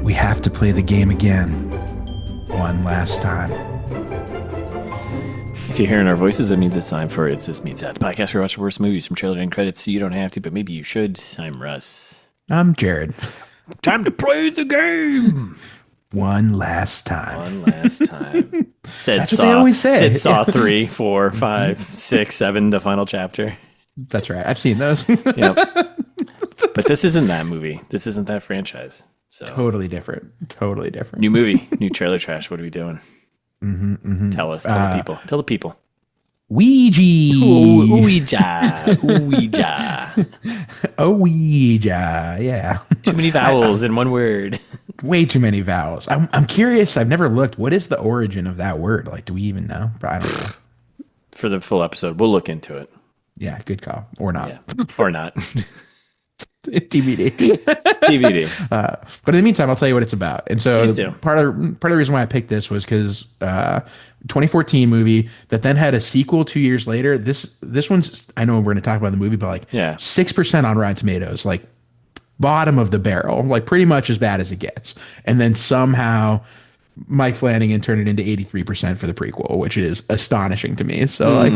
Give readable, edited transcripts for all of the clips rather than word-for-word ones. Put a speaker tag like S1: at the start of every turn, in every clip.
S1: We have to play the game again. One last time.
S2: If you're hearing our voices, that means it's time for It's This Meets That, the podcast where we watch the worst movies from trailer to end credits, so you don't have to, but maybe you should. I'm Russ.
S1: I'm Jared.
S2: Time to play the game.
S1: One last time.
S2: One last time.
S1: That's what they always say.
S2: Said Saw 3, 4, 5, 6, 7, the final chapter.
S1: That's right. I've seen those.
S2: Yep. But this isn't that movie. This isn't that franchise. So
S1: Totally different. Totally different.
S2: new movie, new trailer trash. What are we doing? Tell us. Tell the people. Tell the people.
S1: Ouija.
S2: Ouija. Ouija.
S1: Ouija. Yeah.
S2: Too many vowels in one word.
S1: Way too many vowels. I'm curious. I've never looked. What is the origin of that word? Like, do we even know? I don't know.
S2: For the full episode, we'll look into it.
S1: Yeah, good call. Or not.
S2: Yeah. Or not.
S1: TBD.
S2: DVD.
S1: But in the meantime, I'll tell you what it's about. And so
S2: Please do.
S1: part of the reason why I picked this was because 2014 movie that then had a sequel 2 years later. This one's, I know we're going to talk about the movie, but like 6% on Rotten Tomatoes, like bottom of the barrel, like pretty much as bad as it gets. And then somehow Mike Flanagan turned it into 83% for the prequel, which is astonishing to me. So I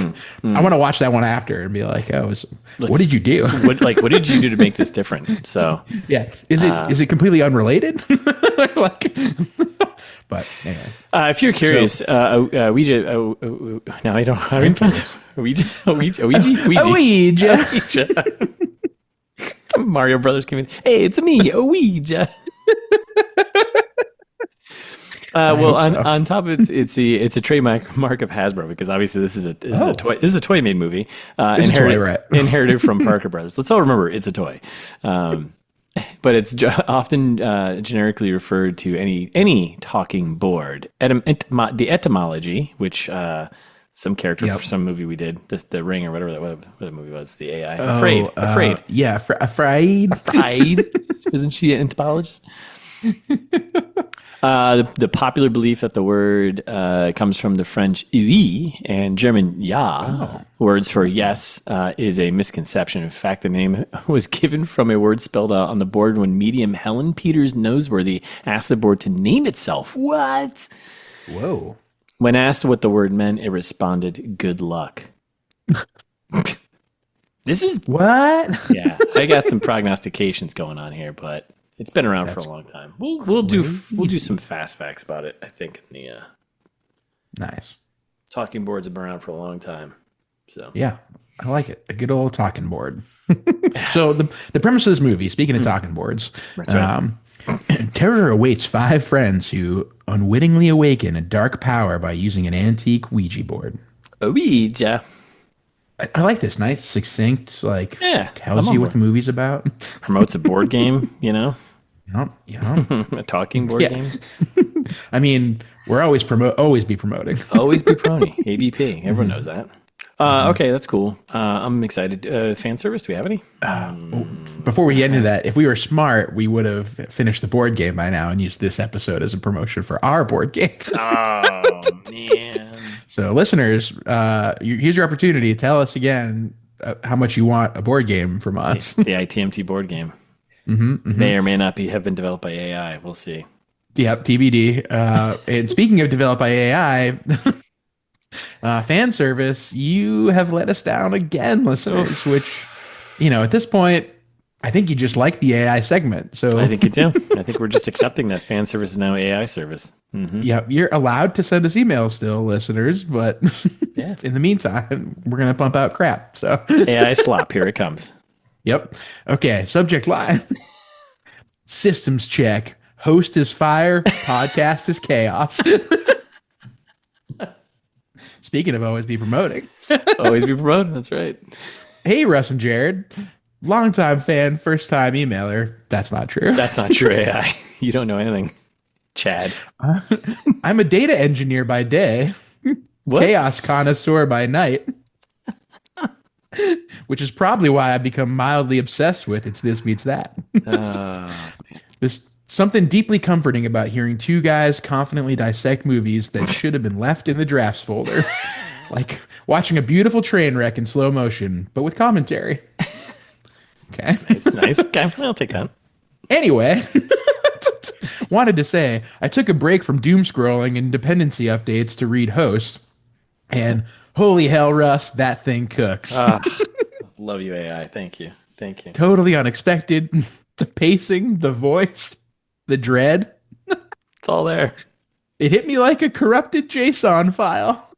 S1: want to watch that one after and be like, what did you do?
S2: What did you do to make this different? So
S1: yeah, is it completely unrelated? Like, but anyway.
S2: If you're curious, Ouija. No, I don't. I mean, Ouija. Mario Brothers came in. Hey, it's me, Ouija. Well, on top of it's a trademark of Hasbro, because obviously this is a toy made movie, inherited from Parker Brothers. Let's all remember it's a toy, but it's often generically referred to any talking board. The etymology, which some character for some movie we did, the Ring or whatever what the movie was, the AI afraid.
S1: Yeah, afraid.
S2: Isn't she an entomologist? The popular belief that the word comes from the French "oui" and German "ja," words for yes, is a misconception. In fact, the name was given from a word spelled out on the board when medium Helen Peters Noseworthy asked the board to name itself. What?
S1: Whoa.
S2: When asked what the word meant, it responded, "Good luck." This is
S1: what?
S2: Yeah, I got some prognostications going on here, but it's been around for a long time. We'll do some fast facts about it, I think. In the
S1: nice
S2: talking boards have been around for a long time. So
S1: yeah, I like it. A good old talking board. So the premise of this movie, speaking of talking boards,
S2: that's right.
S1: Terror awaits 5 friends who unwittingly awaken a dark power by using an antique Ouija board.
S2: Ouija.
S1: I like this. Nice, succinct, tells you what the movie's about.
S2: Promotes a board game, you know?
S1: Yeah.
S2: A talking board game.
S1: I mean, we're always be promoting.
S2: Always be promoting. ABP. Everyone knows that. Okay, that's cool. I'm excited. Fan service, do we have any?
S1: Before we get into that, if we were smart, we would have finished the board game by now and used this episode as a promotion for our board game.
S2: Oh, man.
S1: So, listeners, here's your opportunity. Tell us again how much you want a board game from us.
S2: The ITMT board game. May or may not have been developed by AI. We'll see.
S1: Yep, TBD. And speaking of developed by AI, fan service, you have let us down again, listeners, which, at this point, I think you just like the AI segment. So
S2: I think you do. I think we're just accepting that fan service is now AI service.
S1: Yeah, you're allowed to send us emails still, listeners, but in the meantime, we're going to pump out crap. So
S2: AI slop, here it comes.
S1: Yep. Okay, subject line. Systems check. Host is fire, podcast is chaos. Speaking of always be promoting.
S2: Always be promoting, that's right.
S1: Hey, Russ and Jared. Longtime fan, first time emailer. That's not true.
S2: That's not true, AI. You don't know anything. Chad.
S1: I'm a data engineer by day. What? Chaos connoisseur by night. Which is probably why I've become mildly obsessed with It's This Meets That. There's something deeply comforting about hearing 2 guys confidently dissect movies that should have been left in the drafts folder. Like watching a beautiful train wreck in slow motion, but with commentary. Okay.
S2: Nice. Okay, I'll take that.
S1: Anyway, wanted to say I took a break from doom scrolling and dependency updates to read Host, and holy hell, Russ, that thing cooks.
S2: Love you, AI. Thank you.
S1: Totally unexpected. The pacing, the voice, the dread.
S2: It's all there.
S1: It hit me like a corrupted JSON file.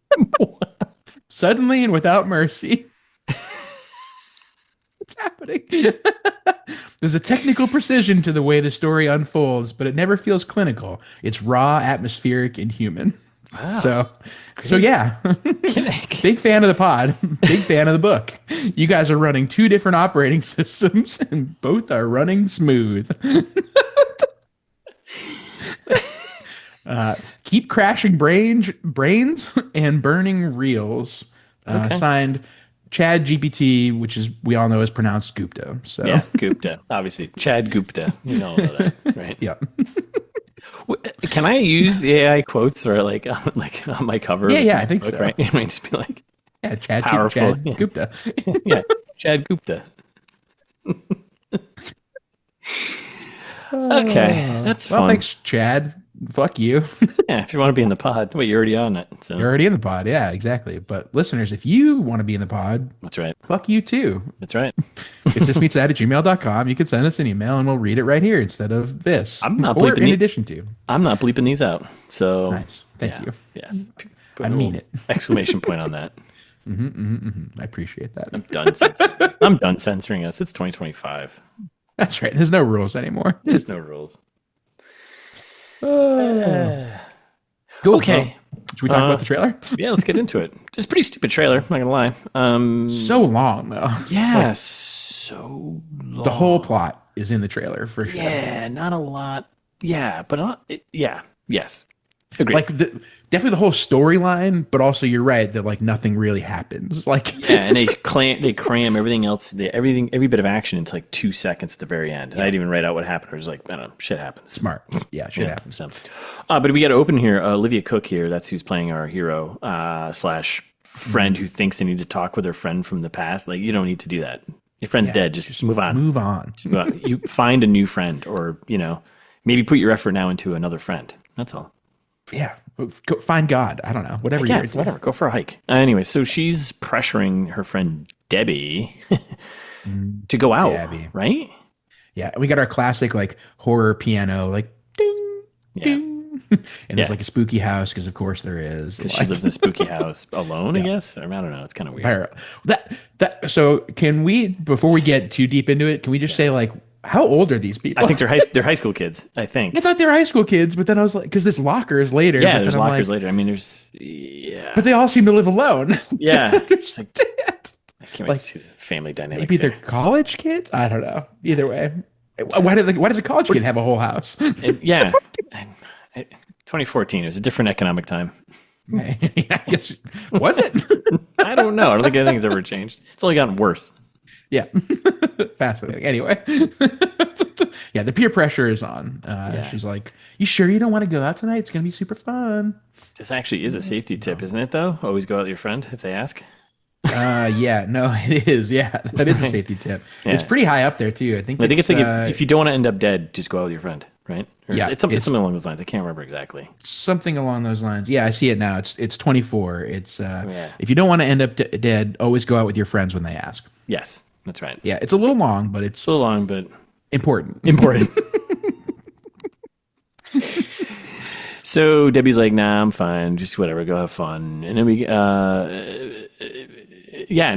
S1: Suddenly and without mercy. What's happening? There's a technical precision to the way the story unfolds, but it never feels clinical. It's raw, atmospheric, and human. Wow. So yeah. Big fan of the pod. Big fan of the book. You guys are running 2 different operating systems, and both are running smooth. Keep crashing brains and burning reels. Signed Chad GPT, which is we all know is pronounced Gupta. So
S2: yeah, Gupta, obviously Chad Gupta. You know all of that, right?
S1: Yeah.
S2: Can I use the AI quotes or like on my cover?
S1: Yeah, I think
S2: book,
S1: so.
S2: Right? It might just be like,
S1: yeah, Chad Gupta.
S2: Yeah, Chad Gupta. Okay, that's fun.
S1: Well, thanks, Chad. Fuck you.
S2: Yeah, if you want to be in the pod, you're already on it. So.
S1: You're already in the pod. Yeah, exactly. But listeners, if you want to be in the pod,
S2: that's right.
S1: Fuck you too.
S2: That's right.
S1: It's thismeetsad@gmail.com. You can send us an email and we'll read it right here instead of this.
S2: I'm not
S1: bleeping
S2: in
S1: addition to.
S2: I'm not bleeping these out. So
S1: nice. Thank you.
S2: Yes.
S1: I mean it.
S2: Exclamation point on that.
S1: I appreciate that.
S2: I'm done censoring us. It's 2025.
S1: That's right. There's no rules anymore.
S2: There's no rules.
S1: Cool.
S2: Okay.
S1: Should we talk about the trailer?
S2: Yeah, let's get into it. It's a pretty stupid trailer, I'm not gonna lie.
S1: So long though.
S2: Yeah, so long.
S1: The whole plot is in the trailer for sure.
S2: Yeah, not a lot. Yeah, but yes. Agreed.
S1: Like definitely the whole storyline, but also you're right that like nothing really happens. Like
S2: yeah, and they cram everything else, every bit of action into like 2 seconds at the very end. Yeah. I didn't even write out what happened. I was like, I don't know, shit happens.
S1: Smart. Yeah, shit happens.
S2: So, but we got to open here. Olivia Cooke here. That's who's playing our hero / friend who thinks they need to talk with their friend from the past. Like you don't need to do that. Your friend's dead. Just move on.
S1: Move on.
S2: You find a new friend, or maybe put your effort now into another friend. That's all.
S1: Yeah, go find God. I don't know. Whatever.
S2: Whatever. Go for a hike. Anyway, so she's pressuring her friend Debbie to go out. Debbie. Right?
S1: Yeah, we got our classic like horror piano, like ding, ding, and there's like a spooky house because of course there is.
S2: Because she lives in a spooky house alone, I guess. I don't know. It's kind of weird.
S1: So can we, before we get too deep into it, can we just say like, how old are these people?
S2: I think they're high school kids. I think.
S1: I thought they were high school kids, but then I was like, because there's lockers later.
S2: Yeah, there's lockers later. I mean,
S1: but they all seem to live alone.
S2: Yeah. Just like, I can't wait to see the family dynamics.
S1: Maybe they're college kids. I don't know. Either way, why does a college kid have a whole house?
S2: 2014. It was a different economic time.
S1: I guess was it?
S2: I don't know. I don't think anything's ever changed. It's only gotten worse.
S1: Yeah. Fascinating. Anyway. Yeah, the peer pressure is on. She's like, you sure you don't want to go out tonight? It's going to be super fun.
S2: This actually is a safety tip, isn't it, though? Always go out with your friend if they ask.
S1: Yeah, no, it is. Yeah, that is a safety tip. Yeah. It's pretty high up there, too. I think
S2: it's like if you don't want to end up dead, just go out with your friend, right? Or
S1: yeah,
S2: it's something along those lines. I can't remember exactly.
S1: Something along those lines. Yeah, I see it now. It's 24. It's if you don't want to end up dead, always go out with your friends when they ask.
S2: Yes. That's right.
S1: Yeah, it's a little long, but it's
S2: a little long, but
S1: important.
S2: So Debbie's like, nah, I'm fine. Just whatever. Go have fun. And then we, and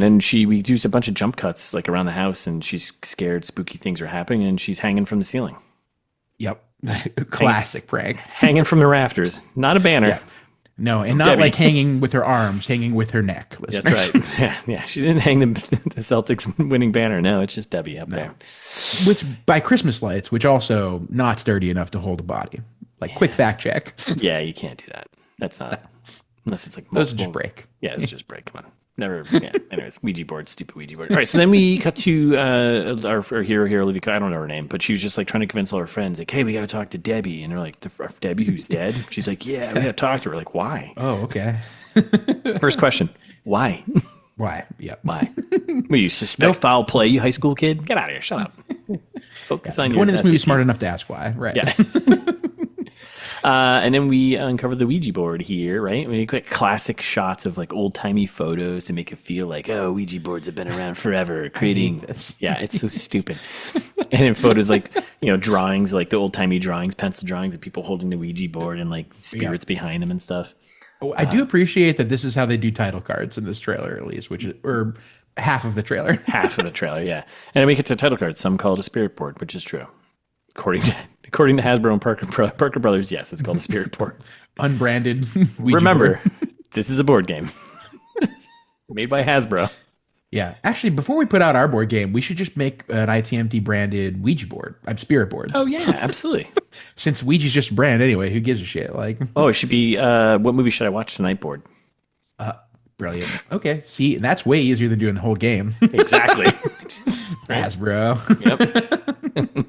S2: then we do a bunch of jump cuts like around the house, and she's scared spooky things are happening, and she's hanging from the ceiling.
S1: Yep. Classic prank.
S2: Hanging from the rafters. Not a banner.
S1: Yeah. No, and not Debbie. Like hanging with her arms, hanging with her neck.
S2: Listeners. That's right. Yeah. She didn't hang the Celtics winning banner. No, it's just Debbie up there.
S1: Which by Christmas lights, which also not sturdy enough to hold a body. Like quick fact check.
S2: Yeah, you can't do that. That's not unless it's like
S1: multiple. Those just break.
S2: Yeah, those just break. Come on. Never. Yeah. Anyways, stupid Ouija board. All right, so then we cut to our hero here, Olivia Cooke. I don't know her name, but she was just like trying to convince all her friends, like, "Hey, we got to talk to Debbie." And they're like, "Debbie, who's dead?" She's like, "Yeah, we got to talk to her." Like, why?
S1: Oh, okay.
S2: First question, why?
S1: Why? Yeah.
S2: Why? Well, you suspect foul play, you high school kid? Get out of here. Shut up. Focus on your
S1: one of this movie smart enough to ask why, right?
S2: Yeah. And then we uncover the Ouija board here, right? We get classic shots of like old timey photos to make it feel like, oh, Ouija boards have been around forever, creating. Yeah, it's so stupid. And in photos like drawings, like the old timey drawings, pencil drawings of people holding the Ouija board and like spirits behind them and stuff.
S1: Oh, I do appreciate that this is how they do title cards in this trailer, at least, or half of the trailer.
S2: Half of the trailer, yeah. And then we get to title cards. Some call it a spirit board, which is true. According to Hasbro and Parker Brothers, yes, it's called a spirit board.
S1: Unbranded Ouija
S2: Remember,
S1: board.
S2: This is a board game. Made by Hasbro.
S1: Yeah. Actually, before we put out our board game, we should just make an ITMT branded Ouija board. Spirit board.
S2: Oh, yeah, absolutely.
S1: Since Ouija's just a brand anyway, who gives a shit? Like,
S2: oh, it should be, what movie should I watch tonight board?
S1: Brilliant. Okay. See, that's way easier than doing the whole game.
S2: Exactly.
S1: Hasbro.
S2: Yep.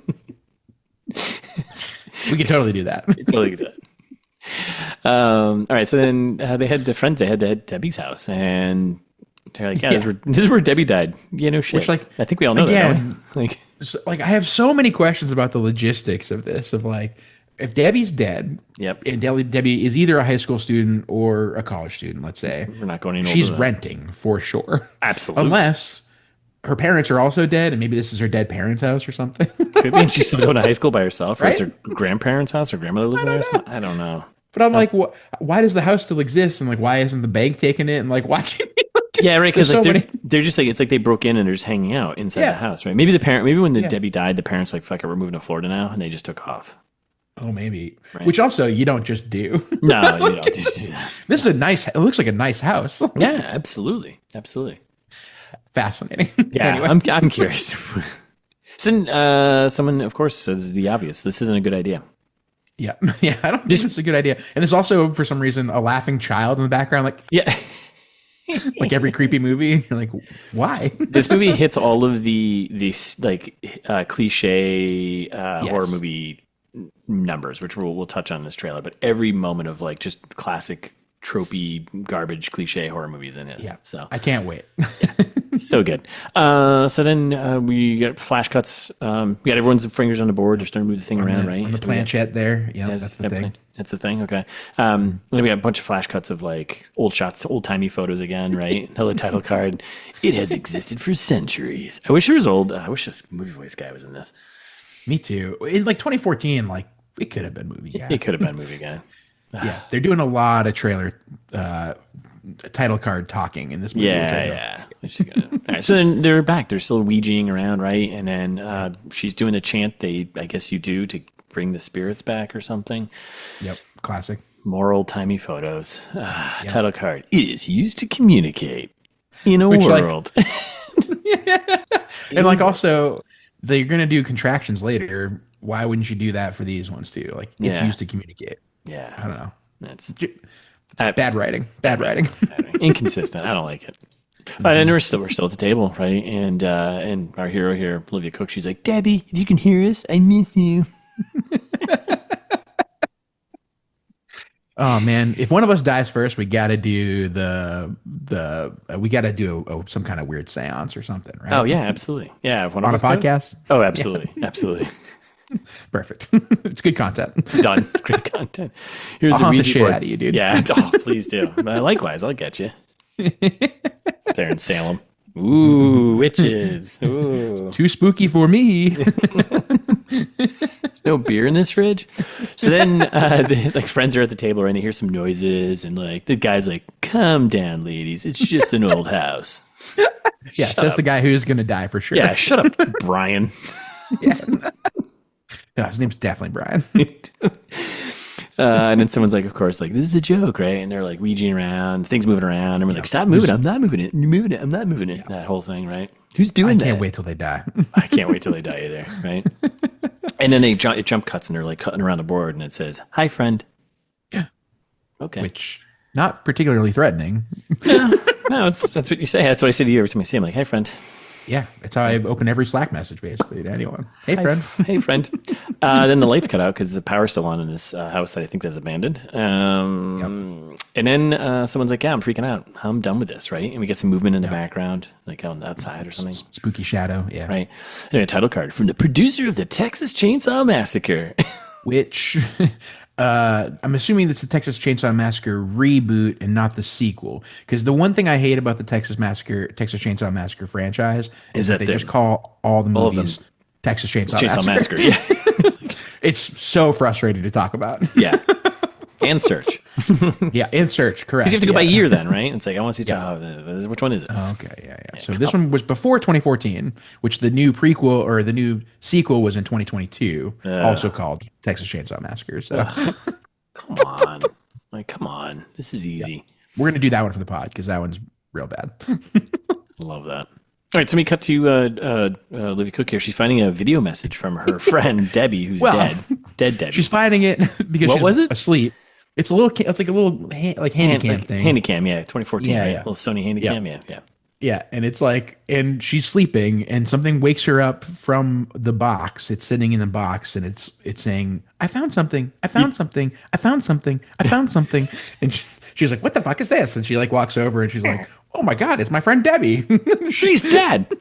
S1: We could totally do that.
S2: Totally could do that. All right. So then they had Debbie's house, and they're like, this is where Debbie died. Yeah, no shit. Which, like, I think we all know that. Don't we?
S1: Like, I have so many questions about the logistics of this. Of like, if Debbie's dead, and Debbie is either a high school student or a college student, let's say,
S2: we're not going any
S1: she's renting for sure.
S2: Absolutely.
S1: Unless her parents are also dead, and maybe this is her dead parents' house or something.
S2: Could be, and she's still going to high school by herself, right? Or is her grandparents' house or grandmother lives there? I don't know.
S1: But I'm like, why does the house still exist? And like, why isn't the bank taking it? And like, why can't
S2: yeah, right. Because like they're just like, it's like they broke in and they're just hanging out inside the house, right? Maybe when Debbie died, the parents like, fuck it, we're moving to Florida now, and they just took off.
S1: Oh, maybe. Right. Which also you don't just do.
S2: No, you don't just do that.
S1: This is it looks like a nice house.
S2: Yeah, absolutely.
S1: Fascinating.
S2: Yeah, anyway. I'm curious. So someone, of course, says the obvious. This isn't a good idea.
S1: Yeah. Yeah, I don't think it's a good idea. And there's also, for some reason, a laughing child in the background. Like,
S2: yeah.
S1: Like every creepy movie. You're like, why?
S2: This movie hits all of the cliche horror movie numbers, which we'll touch on in this trailer, but every moment of like just classic tropey garbage cliche horror movies in it.
S1: Yeah.
S2: So
S1: I can't wait.
S2: So good. So then we got flash cuts. We got everyone's fingers on the board. They're starting to move the thing around, right?
S1: On the planchette there. Yeah, that's the thing.
S2: That's the thing. Okay. Then we got a bunch of flash cuts of like old shots, old timey photos again, right? Another title card. It has existed for centuries. I wish this movie voice guy was in this.
S1: Me too. In like 2014, like it could have been movie guy.
S2: It could have been movie guy.
S1: Yeah, they're doing a lot of trailer title card talking in this movie.
S2: Yeah. All right, so then they're back. They're still Ouijaing around, right? And then she's doing the chant I guess you do to bring the spirits back or something.
S1: Yep, classic.
S2: More old timey photos. Title card. It is used to communicate in a world.
S1: And like also, they're going to do contractions later. Why wouldn't you do that for these ones too? Like it's used to communicate.
S2: Yeah.
S1: I don't know.
S2: That's
S1: bad writing. Bad writing.
S2: Inconsistent. I don't like it. But and we're still at the table, right? And our hero here, Olivia Cooke, she's like, Debbie, if you can hear us, I miss you.
S1: Oh man, if one of us dies first, we got to do some kind of weird seance or something, right?
S2: Oh yeah, absolutely. Yeah,
S1: on a podcast.
S2: Oh, absolutely, absolutely.
S1: Perfect. It's good content.
S2: Done. Great content. Here's
S1: I'll
S2: a
S1: haunt the
S2: Ouija
S1: shit
S2: board.
S1: out of you, dude.
S2: Yeah. Oh, please do. Likewise, I'll get you. There in Salem. Ooh, witches. Ooh.
S1: Too spooky for me.
S2: There's no beer in this fridge. So then, like friends are at the table, and they hear some noises, and like the guy's like, "Calm down, ladies. It's just an old house."
S1: Yeah, says the guy who's gonna die for sure.
S2: Yeah, shut up, Brian.
S1: Yeah. No, his name's definitely Brian.
S2: And then someone's like, of course, like, this is a joke, right? And they're like Ouijaing around, things moving around. And we're like, stop moving. I'm not moving it. You're moving it. I'm not moving it. That whole thing, right? Who's doing that?
S1: I can't wait till they die.
S2: I can't wait till they die either, right? And then it jump cuts and they're like cutting around the board and it says, hi, friend.
S1: Yeah.
S2: Okay.
S1: Which, not particularly threatening.
S2: No, that's what you say. That's what I say to you every time I see him. Like, hi, friend.
S1: Yeah, that's how I open every Slack message basically to anyone. Hey, friend.
S2: Hey, friend. Then the lights cut out because the power's still on in this house that I think is abandoned. And then someone's like, yeah, I'm freaking out. I'm done with this, right? And we get some movement in the background, like on the outside or something.
S1: Spooky shadow, yeah.
S2: Right. And a title card from the producer of the Texas Chainsaw Massacre.
S1: Which I'm assuming that's the Texas Chainsaw Massacre reboot and not the sequel. Because the one thing I hate about the Texas Chainsaw Massacre franchise is that they just call all the movies Texas Chainsaw Massacre. Yeah. It's so frustrating to talk about.
S2: Yeah. And search.
S1: Yeah, and search, correct.
S2: Because you have to go by year then, right? It's like, I want to see which one is it?
S1: Okay, yeah. So this one was before 2014, which the new prequel or the new sequel was in 2022, also called Texas Chainsaw Massacre. So
S2: come on. This is easy.
S1: Yeah. We're going to do that one for the pod because that one's real bad.
S2: Love that. All right, so we cut to Olivia Cooke here. She's finding a video message from her friend Debbie, who's dead. Dead Debbie.
S1: She's finding it because she's asleep. It's like a little handy cam thing.
S2: Handy cam, yeah, 2014, right? Yeah. Little Sony handy cam, yeah.
S1: Yeah, and it's like, and she's sleeping, and something wakes her up from the box. It's sitting in the box, and it's saying, "I found something. I found something. I found something. I found something." And she's like, "What the fuck is this?" And she like walks over, and she's like, "Oh my god, it's my friend Debbie.
S2: She's dead."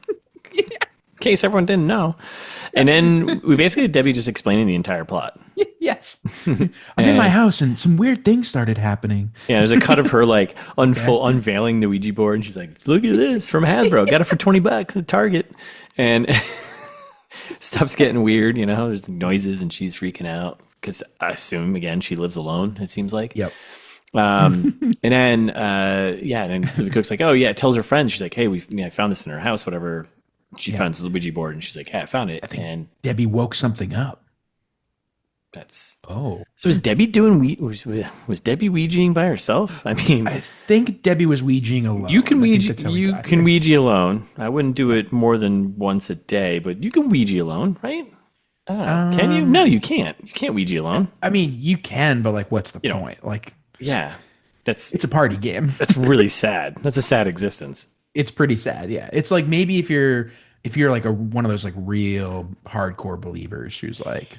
S2: In case everyone didn't know. And then we basically had Debbie just explaining the entire plot.
S1: Yes. I'm in my house and some weird things started happening.
S2: Yeah, there's a cut of her like unveiling the Ouija board. And she's like, look at this from Hasbro. Got it for $20 at Target. And stuff's getting weird, There's noises and she's freaking out. Because I assume, again, she lives alone, it seems like.
S1: Yep.
S2: And then, and then the cook's like, oh, yeah, tells her friends. She's like, hey, I found this in her house, whatever. She finds the Ouija board and she's like, hey, I found it. And
S1: Debbie woke something up.
S2: So was Debbie was Debbie Ouijaing by herself? I mean,
S1: I think Debbie was Ouijaing alone.
S2: You can Ouija alone. I wouldn't do it more than once a day, but you can Ouija alone, right? Can you? No, you can't. You can't Ouija alone.
S1: I mean, you can, but like, what's the point? Like,
S2: yeah,
S1: it's a party game.
S2: That's really sad. That's a sad existence.
S1: It's pretty sad. Yeah, it's like maybe if you're like one of those like real hardcore believers who's like,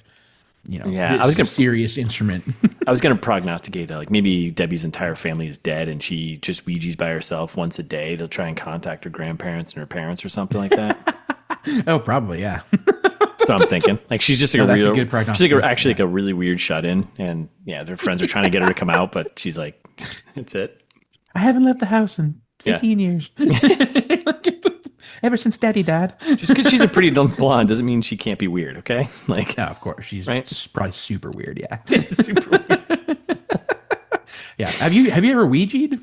S1: I was gonna serious instrument.
S2: I was gonna prognosticate that like maybe Debbie's entire family is dead and she just Ouija's by herself once a day to try and contact her grandparents and her parents or something like that.
S1: Oh, probably, yeah.
S2: That's what I'm thinking. Like she's just like
S1: a good prognostication.
S2: She's like a really weird shut-in, and their friends are trying to get her to come out, but she's like, "It's it.
S1: I haven't left the house in 15 years." Ever since Daddy died.
S2: Just because she's a pretty blonde doesn't mean she can't be weird, okay? Like,
S1: no, of course. She's probably super weird, yeah.
S2: Super weird.
S1: Yeah. Have you ever Ouija'd?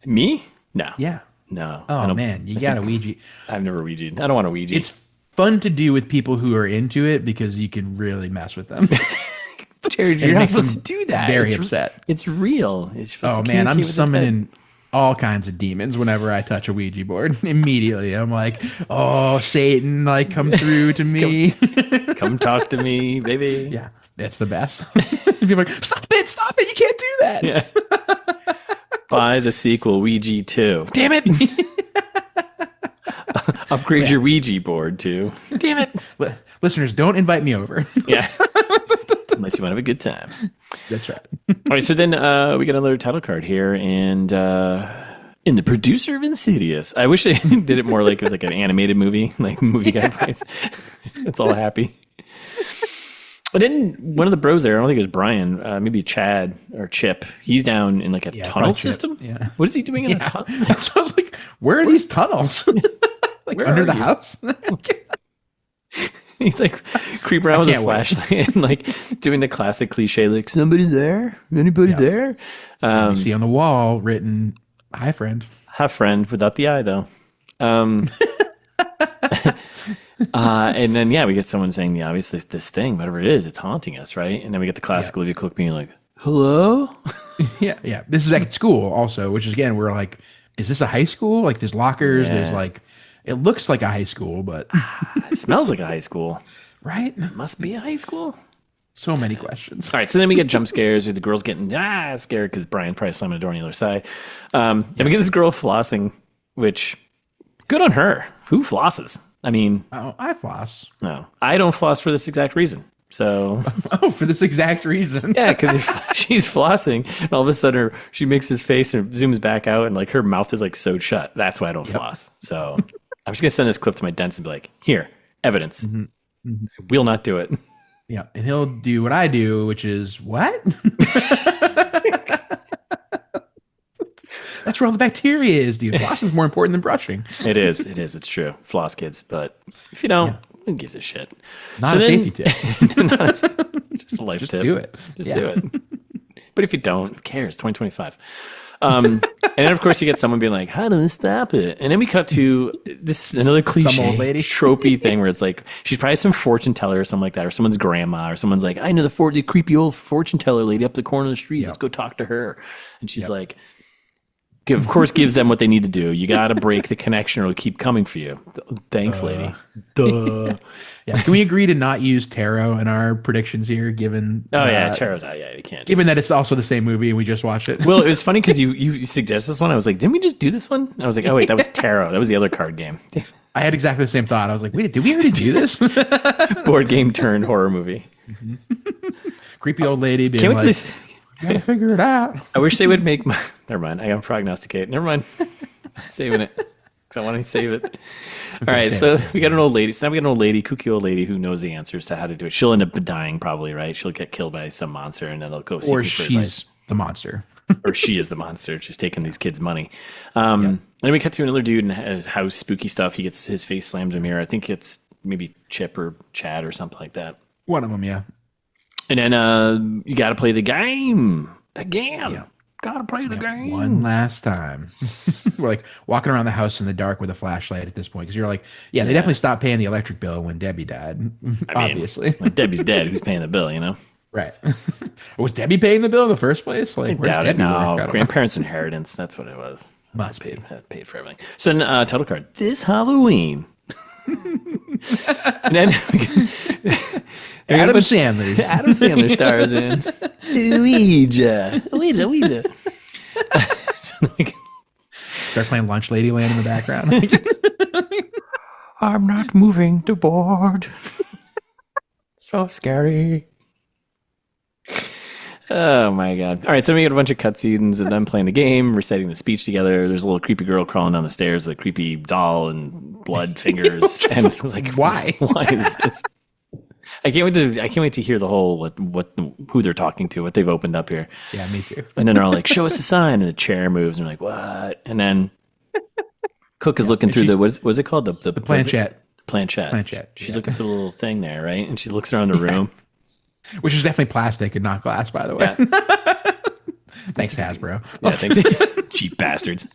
S2: Me? No.
S1: Yeah.
S2: No.
S1: Oh, man. You got to Ouija.
S2: I've never Ouija'd. I don't want to Ouija.
S1: It's fun to do with people who are into it because you can really mess with them.
S2: Jared, you're not supposed to do that.
S1: Very upset.
S2: It's real. It's
S1: supposed to I'm summoning all kinds of demons whenever I touch a Ouija board. Immediately, I'm like, "Oh, Satan, like come through to me,
S2: come talk to me, baby."
S1: Yeah, that's the best. People are like, stop it, you can't do that.
S2: Yeah. Buy the sequel, Ouija 2. Damn it! Upgrade your Ouija board too. Damn it!
S1: Listeners, don't invite me over.
S2: Yeah. Unless you want to have a good time.
S1: That's right.
S2: All right, so then we got another title card here, and in the producer of Insidious. I wish they did it more like it was like an animated movie, like movie guy voice. It's all happy. But then one of the bros there, I don't think it was Brian, maybe Chad or Chip. He's down in like a tunnel system.
S1: Yeah.
S2: What is he doing in a tunnel?
S1: So I was like, where are these tunnels? Like where under the house?
S2: He's like creeping around with a flashlight and like doing the classic cliche, like, somebody there? Anybody there?
S1: You see on the wall written, "Hi, friend."
S2: Hi, friend, without the I, though. And then, we get someone saying the obvious, this thing, whatever it is, it's haunting us, right? And then we get the classic Olivia Cooke being like, hello?
S1: Yeah. This is back at school also, which is, again, we're like, is this a high school? Like, there's lockers, there's like, it looks like a high school, but
S2: it smells like a high school.
S1: Right?
S2: It must be a high school.
S1: So many questions.
S2: All right, so then we get jump scares with the girls getting scared because Brian probably slammed the door on the other side. Then we get this girl flossing, which, good on her. Who flosses? I mean,
S1: I floss.
S2: No, I don't floss for this exact reason. So,
S1: for this exact reason.
S2: Yeah, because she's flossing, and all of a sudden she makes his face and zooms back out, and like her mouth is like sewed shut. That's why I don't floss. So I'm just gonna send this clip to my dentist and be like, "Here, evidence. We'll not do it."
S1: Yeah, and he'll do what I do, which is what? That's where all the bacteria is, dude. Flossing is more important than brushing.
S2: It is. It's true. Floss, kids. But if you don't, who gives a shit?
S1: Not a safety tip.
S2: Just a life tip.
S1: Do it.
S2: Just do it. But if you don't, who cares? 2025. And then, of course, you get someone being like, how do I stop it? And then we cut to this another cliche,
S1: some old lady.
S2: tropey thing where it's like, she's probably some fortune teller or something like that, or someone's grandma, or someone's like, I know the creepy old fortune teller lady up the corner of the street. Let's go talk to her. And she's like, of course, gives them what they need to do. You got to break the connection or it'll keep coming for you. Thanks, lady. Duh.
S1: Yeah. Can we agree to not use tarot in our predictions here, given...
S2: tarot's out. Yeah, you can't.
S1: Given that it's also the same movie and we just watched it.
S2: Well, it was funny because you suggested this one. I was like, didn't we just do this one? And I was like, oh, wait, that was tarot. That was the other card game.
S1: I had exactly the same thought. I was like, wait, did we already do this?
S2: Board game turned horror movie.
S1: Creepy old lady being
S2: Can't wait
S1: like...
S2: to this.
S1: Gotta figure it out.
S2: I wish they would make my... Never mind. I got to prognosticate. Never mind. I'm saving it. Because I want to save it. All right. So we got an old lady. So now we got an old lady, kooky old lady who knows the answers to how to do it. She'll end up dying probably, right? She'll get killed by some monster and then they'll go
S1: or she's the monster.
S2: Or she is the monster. She's taking these kids' money. And then we cut to another dude in his house, spooky stuff. He gets his face slammed in a mirror. I think it's maybe Chip or Chad or something like that.
S1: One of them, yeah.
S2: And then you got to play the game again. Yeah. Got to play the game.
S1: One last time. We're like walking around the house in the dark with a flashlight at this point. Because you're like, they definitely stopped paying the electric bill when Debbie died. Obviously.
S2: When Debbie's dead. Who's paying the bill, you know?
S1: Right. Was Debbie paying the bill in the first place? Like, where's Debbie?
S2: No, grandparents' inheritance. That's what it was.
S1: Must be.
S2: Paid for everything. So, title card. This Halloween. And then
S1: Adam Sandler
S2: stars in Ouija.
S1: Start playing Lunch Ladyland in the background.
S2: I'm not moving the board. So scary. Oh my god. All right, so we get a bunch of cutscenes of them playing the game, reciting the speech together. There's a little creepy girl crawling down the stairs with a creepy doll and blood fingers. And I was like,
S1: why?
S2: Why is this? I can't wait to hear the whole who they're talking to, what they've opened up here.
S1: Yeah, me too.
S2: And then they're all like, show us a sign, and the chair moves, and they're like, what? And then Cook is looking through what's it called? The
S1: planchette.
S2: Planchette. She's looking through the little thing there, right? And she looks around the room.
S1: Which is definitely plastic and not glass, by the way. Yeah. Thanks, Hasbro.
S2: Yeah, thanks. Cheap bastards.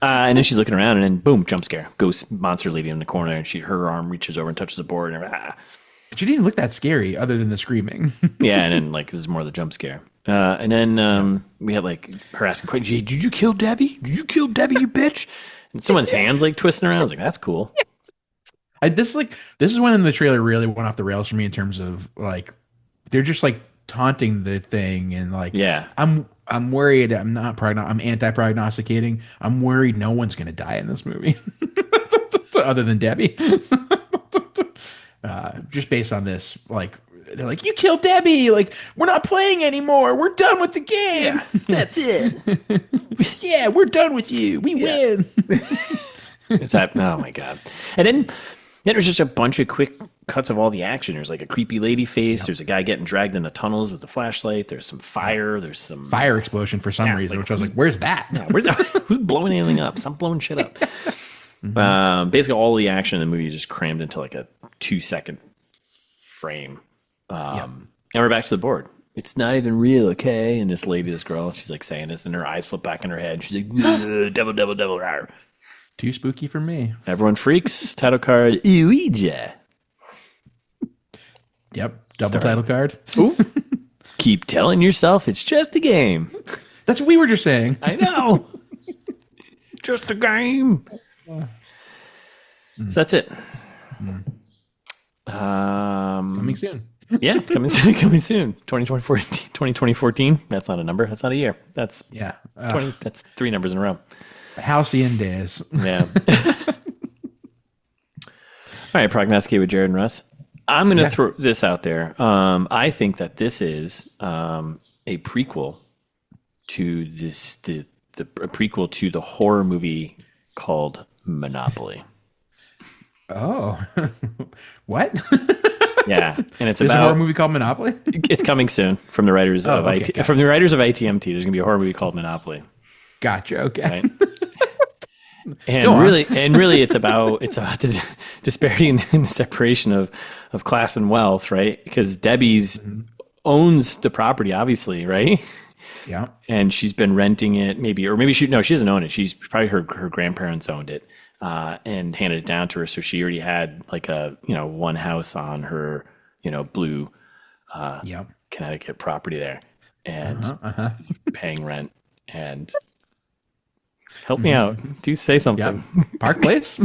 S2: And then she's looking around, and then boom, jump scare. Ghost monster lady in the corner, and her arm reaches over and touches the board, and
S1: she didn't look that scary, other than the screaming.
S2: Yeah, and then it was more the jump scare. And then we had her asking questions. Did you kill Debbie? Did you kill Debbie, you bitch? And someone's hands twisting around. I was like, that's cool.
S1: This is when the trailer really went off the rails for me in terms of they're just taunting the thing and I'm worried. I'm anti-prognosticating. I'm worried no one's gonna die in this movie other than Debbie. Just based on this, they're like, you killed Debbie. We're not playing anymore. We're done with the game.
S2: Yeah, that's it.
S1: Yeah, we're done with you. We win.
S2: It's that. Oh my god. And then there's just a bunch of quick cuts of all the action. There's a creepy lady face. Yep. There's a guy getting dragged in the tunnels with a flashlight. There's some fire. There's some
S1: fire explosion for some reason, which I was like, where's that?
S2: Yeah, who's blowing anything up? Stop blowing shit up. Basically, all the action in the movie is just crammed into a 2-second frame. And we're back to the board. It's not even real, okay? And this girl, she's saying this, and her eyes flip back in her head. She's like, devil, devil, devil. Rawr.
S1: Too spooky for me.
S2: Everyone freaks. Title card, Ouija.
S1: Yep, double title card.
S2: Ooh. Keep telling yourself it's just a game.
S1: That's what we were just saying.
S2: I know. Just a game. So that's it.
S1: Coming soon.
S2: Yeah, coming soon. 2014. That's not a number. That's not a year. That's 20. That's 3 numbers in a row.
S1: Halcyon days.
S2: Yeah. right, prognosticate with Jared and Russ. I'm going to throw this out there. I think that this is a prequel to a prequel to the horror movie called Monopoly.
S1: Oh, what?
S2: Yeah, and it's
S1: There's
S2: about
S1: a horror movie called Monopoly.
S2: It's coming soon from the writers of from the writers of ATMT. There's gonna be a horror movie called Monopoly.
S1: Gotcha. Okay.
S2: Right? And really, it's about the disparity in the separation of class and wealth, right? Because Debbie's owns the property, obviously, right?
S1: Yeah.
S2: And she's been renting it, maybe she doesn't own it. She's probably her grandparents owned it. And handed it down to her. So she already had like a, one house on her, blue Connecticut property there and paying rent. And help me out. Do say something.
S1: Yep. Park Place?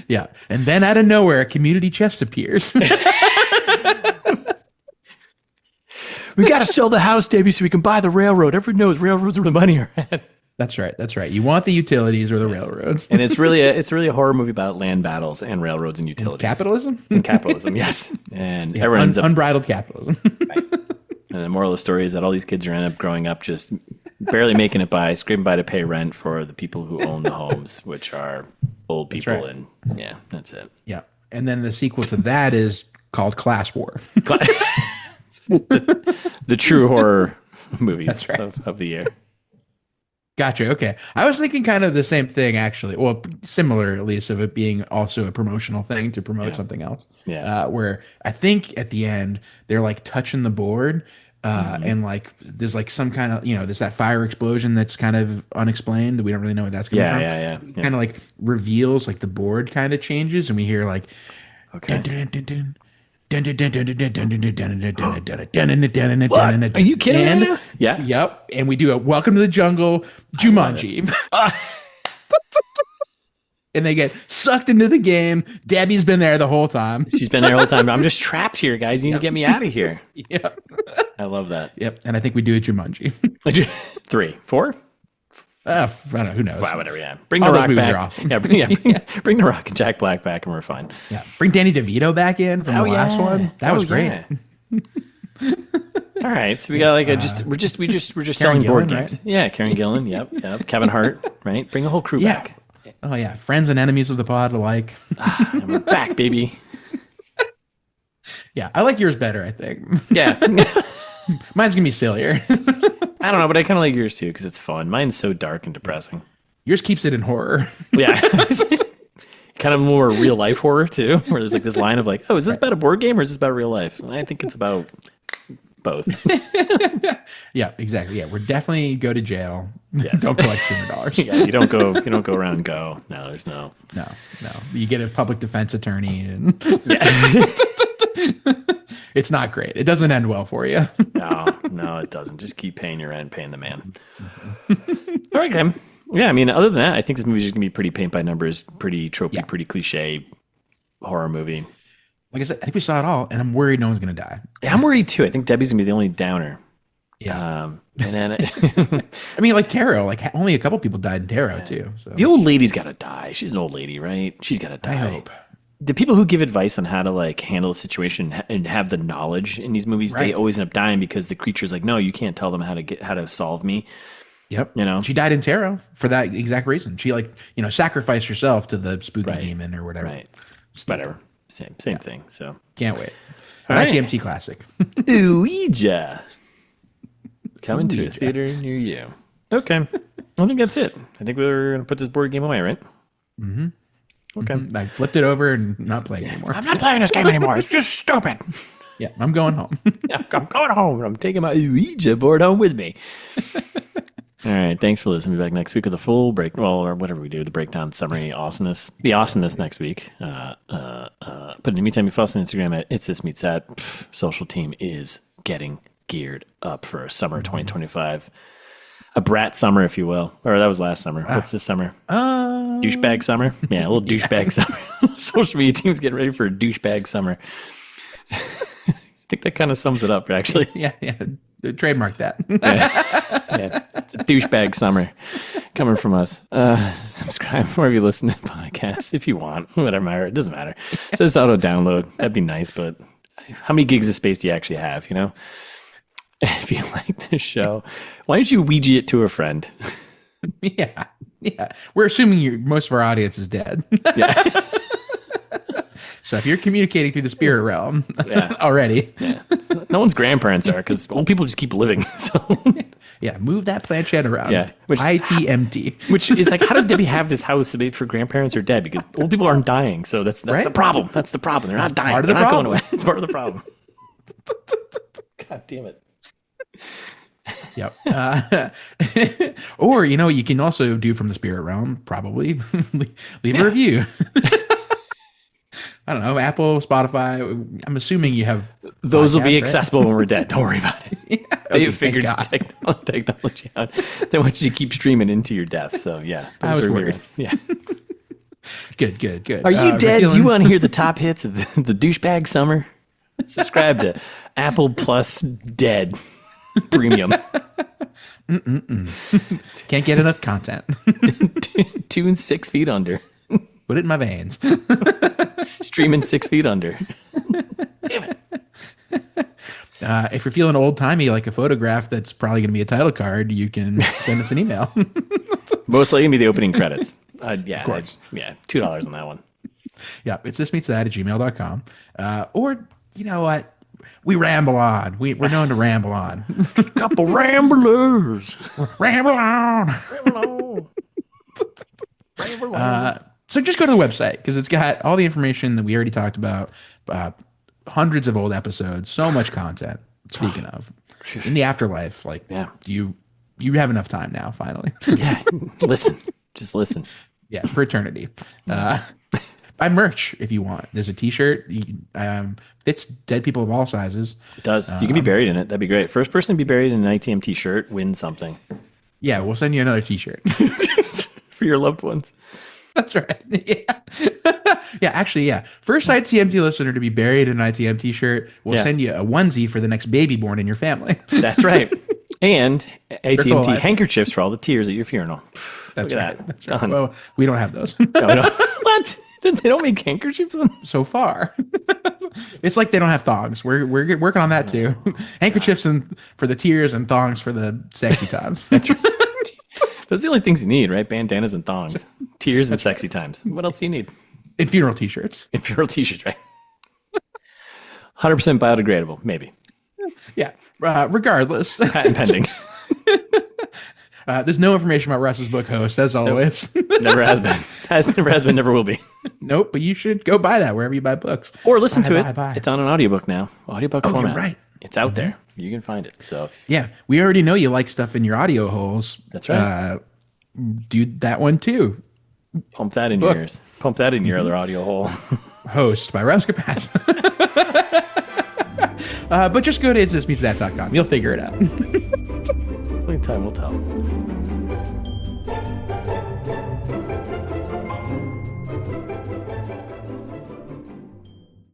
S1: Yeah. And then out of nowhere, a community chest appears.
S2: We got to sell the house, Debbie, so we can buy the railroad. Everyone knows railroads are where the money are at.
S1: That's right. You want the utilities or the railroads.
S2: And it's really a horror movie about land battles and railroads and utilities.
S1: Capitalism?
S2: And capitalism, yes. And everyone's
S1: unbridled capitalism.
S2: Right. And the moral of the story is that all these kids are end up growing up just barely making it by, scraping by to pay rent for the people who own the homes, which are old people. Right. And yeah, that's it.
S1: Yeah. And then the sequel to that is called Class War.
S2: the true horror movies of the year.
S1: Gotcha. Okay. I was thinking kind of the same thing, actually. Well, similar, at least, of it being also a promotional thing to promote something else.
S2: Yeah.
S1: Where I think at the end, they're like touching the board and like there's like some kind of, there's that fire explosion that's kind of unexplained. We don't really know what that's coming from.
S2: Yeah.
S1: Kind of like reveals like the board kind of changes and we hear like,
S2: okay.
S1: Dun, dun, dun, Are you
S2: kidding me? Right now? Yeah.
S1: Yep. And we do a Welcome to the Jungle Jumanji. And they get sucked into the game. Debbie's been there the whole time.
S2: She's been there the whole time. I'm just trapped here, guys. You need to get me out of here.
S1: Yep.
S2: I love that.
S1: Yep. And I think we do a Jumanji.
S2: 3, 4?
S1: I don't know. Who knows?
S2: Wow, whatever. Yeah. Bring the Rock back.
S1: Awesome.
S2: Bring the Rock and Jack Black back, and we're fine.
S1: Yeah. Bring Danny DeVito back in from the last one. That was great.
S2: Yeah. All right, so we got like we're just selling board games. Right? Yeah, Karen Gillan. Yep. Kevin Hart. Right. Bring the whole crew back.
S1: Oh yeah, friends and enemies of the pod alike.
S2: And we're back, baby.
S1: Yeah, I like yours better. I think.
S2: Yeah.
S1: Mine's gonna be sillier.
S2: I don't know, but I kind of like yours too because it's fun. Mine's so dark and depressing.
S1: Yours keeps it in horror.
S2: Yeah. Kind of more real life horror too, where there's like this line of like, oh, is this about a board game or is this about real life? And I think it's about both.
S1: Yeah, exactly. Yeah, we're definitely go to jail.
S2: Yes.
S1: Don't collect $200.
S2: Yeah, you don't go around and go. No, there's no.
S1: You get a public defense attorney and it's not great. It doesn't end well for you.
S2: No, it doesn't. Just keep paying your rent, paying the man. All right, Cam. Yeah, I mean, other than that, I think this movie's just gonna be pretty paint by numbers, pretty tropey, pretty cliche horror movie.
S1: Like I said, I think we saw it all, and I'm worried no one's gonna die.
S2: Yeah, I'm worried too. I think Debbie's gonna be the only downer.
S1: Yeah.
S2: And then
S1: I mean, like Tarot, like only a couple people died in Tarot too. So
S2: the old lady's gotta die. She's an old lady, right? She's gotta die.
S1: I hope.
S2: The people who give advice on how to like handle a situation and have the knowledge in these movies, they always end up dying because the creature's like, no, you can't tell them how to solve me.
S1: Yep. She died in Tarot for that exact reason. She sacrificed herself to the spooky demon or whatever.
S2: Right. Whatever. Same thing. So
S1: can't wait. All right. TMT classic.
S2: Ouija. Coming to a theater near you. Okay. I think that's it. I think we're going to put this board game away, right?
S1: Mm-hmm.
S2: Okay.
S1: I flipped it over and not playing anymore.
S2: I'm not playing this game anymore. It's just stupid.
S1: Yeah, I'm going home.
S2: I'm going home. I'm taking my Ouija board home with me. All right. Thanks for listening. We'll be back next week with a full break. Well, or whatever we do, the breakdown, summary, awesomeness. The awesomeness next week. But in the meantime, you follow us on Instagram at It's This Meets That. Social team is getting geared up for summer 2025. A brat summer, if you will. Or that was last summer. What's this summer? Douchebag summer? Yeah, a little douchebag summer. Social media team's getting ready for a douchebag summer. I think that kind of sums it up, actually.
S1: Yeah. Trademark that.
S2: Yeah. It's a douchebag summer. coming from us. Subscribe wherever you listen to podcasts if you want. Whatever, it doesn't matter. It says auto download. That'd be nice, but how many gigs of space do you actually have? You know, if you like this show, why don't you Ouija it to a friend?
S1: Yeah. We're assuming most of our audience is dead. Yeah. So if you're communicating through the spirit realm already,
S2: no one's grandparents are, because old people just keep living. So
S1: move that planchette around.
S2: Yeah,
S1: ITMT.
S2: Which is like, how does Debbie have this house for grandparents are dead? Because old people aren't dying, so that's right? The problem. That's the problem. They're not dying. They're not going away. It's part of the problem. God damn it.
S1: Yep. Or you can also do from the spirit realm. Probably leave a review. I don't know, Apple, Spotify. I'm assuming you have
S2: those will be accessible when we're dead. Don't worry about it. They figured technology out. They want you to keep streaming into your death. So
S1: I was worried.
S2: Yeah.
S1: Good.
S2: Are you dead? Do you want to hear the top hits of the douchebag summer? Subscribe to Apple Plus Dead Premium.
S1: Can't get enough content.
S2: Tune 6 feet under.
S1: Put it in my veins.
S2: Streaming 6 feet under. Damn it.
S1: If you're feeling old timey, like a photograph that's probably going to be a title card, you can send us an email.
S2: Mostly going to be the opening credits. Of course. $2 on that one.
S1: Yeah, it's thismeetsthat@gmail.com. Or, you know what? We ramble on. We're known to ramble on.
S2: Couple ramblers.
S1: Ramble on. So just go to the website, because it's got all the information that we already talked about. Hundreds of old episodes, so much content. Speaking of, in the afterlife, you have enough time now. Finally,
S2: just listen.
S1: Yeah, for eternity. Buy merch if you want. There's a T-shirt. Fits dead people of all sizes.
S2: It does. You can be buried in it. That'd be great. First person to be buried in an ITM T-shirt wins something.
S1: Yeah, we'll send you another T-shirt
S2: for your loved ones.
S1: That's right. Yeah. Actually, first ITMT listener to be buried in an ITM T-shirt, we'll send you a onesie for the next baby born in your family.
S2: That's right. And AT&T handkerchiefs for all the tears at your funeral.
S1: That's right. That's right. Well, we don't have those.
S2: No. What? They don't make handkerchiefs
S1: so far. It's like they don't have thongs. We're working on that too. Handkerchiefs for the tears and thongs for the sexy times.
S2: That's right. Those are the only things you need, right? Bandanas and thongs, tears and sexy times. What else do you need?
S1: And funeral T-shirts.
S2: And funeral T-shirts, right? 100% biodegradable, maybe.
S1: Yeah. Regardless.
S2: Patent pending.
S1: There's no information about Russ's book host, as always.
S2: Nope. Never has been. Never has been, never will be.
S1: Nope, but you should go buy that wherever you buy books.
S2: Or listen to it. It's on an audiobook now. Audiobook format.
S1: You're right.
S2: It's out there. You can find it. So
S1: we already know you like stuff in your audio holes.
S2: That's right.
S1: Do that one too.
S2: Pump that in yours. Pump that in your other audio hole.
S1: Host by Russ Capass. But just go to itsthismeetsthat.com. You'll figure it out.
S2: Only time will tell.